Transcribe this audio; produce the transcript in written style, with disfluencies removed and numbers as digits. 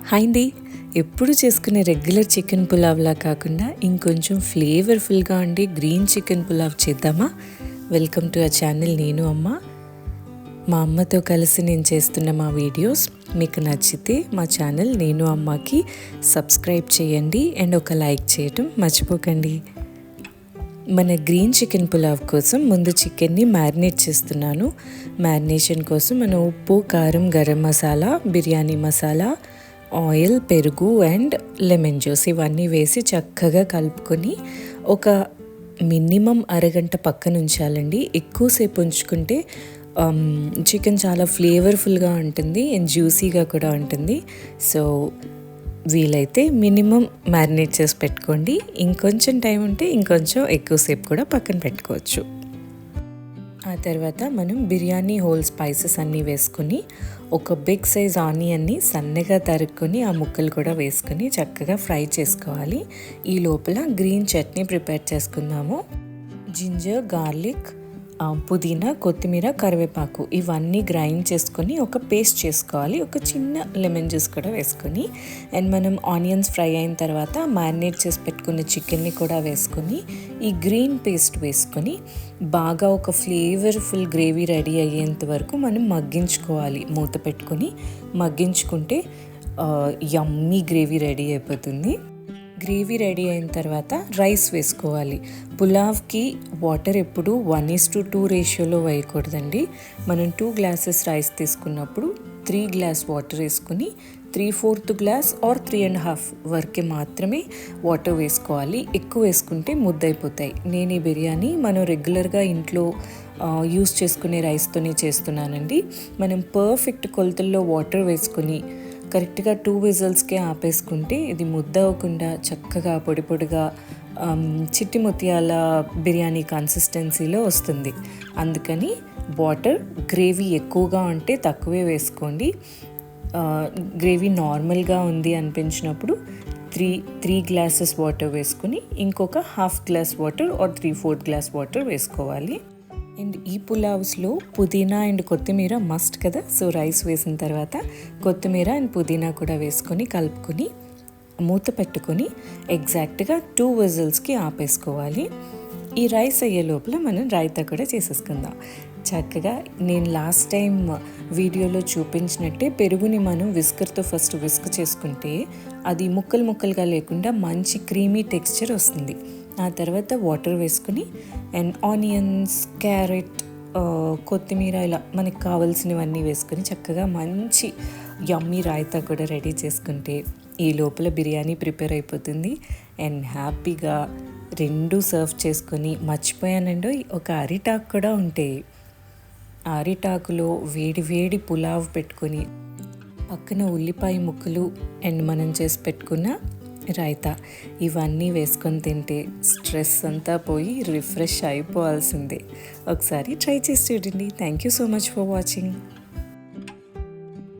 Hi అండి. ఎప్పుడు చేసుకునే రెగ్యులర్ చికెన్ పులావ్లా కాకుండా ఇంకొంచెం ఫ్లేవర్ఫుల్గా ఉండి గ్రీన్ చికెన్ పులావ్ చేద్దామా? వెల్కమ్ టు ఆ ఛానల్. నేను అమ్మ. మా అమ్మతో కలిసి నేను చేస్తున్న మా వీడియోస్ మీకు నచ్చితే మా ఛానల్ నేను అమ్మకి సబ్స్క్రైబ్ చేయండి అండ్ ఒక లైక్ చేయటం మర్చిపోకండి. మన గ్రీన్ చికెన్ పులావ్ కోసం ముందు చికెన్ని మ్యారినేట్ చేస్తున్నాను. మ్యారినేషన్ కోసం మనం ఉప్పు, కారం, గరం మసాలా, బిర్యానీ మసాలా, ఆయిల్, పెరుగు అండ్ లెమన్ జ్యూస్ ఇవన్నీ వేసి చక్కగా కలుపుకొని ఒక మినిమం అరగంట పక్కన ఉంచాలండి. ఎక్కువసేపు ఉంచుకుంటే చికెన్ చాలా ఫ్లేవర్ఫుల్గా ఉంటుంది అండ్ జ్యూసీగా కూడా ఉంటుంది. సో వీలైతే మినిమం మ్యారినేట్ చేసి పెట్టుకోండి. ఇంకొంచెం టైం ఉంటే ఇంకొంచెం ఎక్కువసేపు కూడా పక్కన పెట్టుకోవచ్చు. ఆ తర్వాత మనం బిర్యానీ హోల్ స్పైసెస్ అన్నీ వేసుకొని ఒక బిగ్ సైజ్ ఆనియన్ని సన్నగా తరుక్కొని ఆ ముక్కలు కూడా వేసుకొని చక్కగా ఫ్రై చేసుకోవాలి. ఈ లోపల గ్రీన్ చట్నీ ప్రిపేర్ చేసుకుందాము. జింజర్, గార్లిక్, పుదీనా, కొత్తిమీర, కరివేపాకు ఇవన్నీ గ్రైండ్ చేసుకొని ఒక పేస్ట్ చేసుకోవాలి. ఒక చిన్న లెమన్ జ్యూస్ కూడా వేసుకొని అండ్ మనం ఆనియన్స్ ఫ్రై అయిన తర్వాత మ్యారినేట్ చేసి పెట్టుకున్న చికెన్ని కూడా వేసుకొని ఈ గ్రీన్ పేస్ట్ వేసుకొని బాగా ఒక ఫ్లేవర్ఫుల్ గ్రేవీ రెడీ అయ్యేంత వరకు మనం మగ్గించుకోవాలి. మూత పెట్టుకొని మగ్గించుకుంటే యమ్మీ గ్రేవీ రెడీ అయిపోతుంది. గ్రేవీ రెడీ అయిన తర్వాత రైస్ వేసుకోవాలి. పులావ్కి వాటర్ ఎప్పుడు 1:2 రేషియోలో వేయకూడదండి. మనం 2 గ్లాసెస్ రైస్ తీసుకున్నప్పుడు 3 గ్లాస్ వాటర్ వేసుకుని 3/4 గ్లాస్ ఆర్ 3.5 వరకే మాత్రమే వాటర్ వేసుకోవాలి. ఎక్కువ వేసుకుంటే ముద్దయిపోతాయి. నేను ఈ బిర్యానీ మనం రెగ్యులర్గా ఇంట్లో యూస్ చేసుకునే రైస్తోనే చేస్తున్నానండి. మనం పర్ఫెక్ట్ కొలతల్లో వాటర్ వేసుకొని కరెక్ట్గా 2 విజిల్స్కే ఆపేసుకుంటే ఇది ముద్ద అవ్వకుండా చక్కగా పొడి పొడిగా చిట్టి ముత్యాల బిర్యానీ కన్సిస్టెన్సీలో వస్తుంది. అందుకని వాటర్ గ్రేవీ ఎక్కువగా ఉంటే తక్కువే వేసుకోండి. గ్రేవీ నార్మల్గా ఉంది అనిపించినప్పుడు 3 గ్లాసెస్ వాటర్ వేసుకుని ఇంకొక 1/2 glass water or 3/4 glass water వేసుకోవాలి. అండ్ ఈ పులావ్స్లో పుదీనా అండ్ కొత్తిమీర మస్ట్ కదా. సో రైస్ వేసిన తర్వాత కొత్తిమీర అండ్ పుదీనా కూడా వేసుకొని కలుపుకొని మూత పెట్టుకొని ఎగ్జాక్ట్గా 2 విజిల్స్కి ఆపేసుకోవాలి. ఈ రైస్ అయ్యే లోపల మనం రైతా కూడా చేసేసుకుందాం. చక్కగా నేను లాస్ట్ టైం వీడియోలో చూపించినట్టే పెరుగుని మనం విస్కర్తో ఫస్ట్ విస్క్ చేసుకుంటే అది ముక్కలు ముక్కలుగా లేకుండా మంచి క్రీమీ టెక్స్చర్ వస్తుంది. ఆ తర్వాత వాటర్ వేసుకుని అండ్ ఆనియన్స్, క్యారెట్, కొత్తిమీర ఇలా మనకి కావాల్సినవన్నీ వేసుకొని చక్కగా మంచి యమ్మీ రాయితా కూడా రెడీ చేసుకుంటే ఈ లోపల బిర్యానీ ప్రిపేర్ అయిపోతుంది. అండ్ హ్యాపీగా 2 సర్వ్ చేసుకొని మర్చిపోయానండి, ఒక అరిటాకు కూడా ఉంటాయి. ఆ అరిటాకులో వేడి వేడి పులావ్ పెట్టుకొని పక్కన ఉల్లిపాయ ముక్కలు అండ్ మనం చేసి పెట్టుకున్న రైతా ఇవన్నీ వేసుకొని తింటే స్ట్రెస్ అంతా పోయి రిఫ్రెష్ అయిపోవాల్సిందే. ఒకసారి ట్రై చేసి చూడండి. Thank you so much for watching.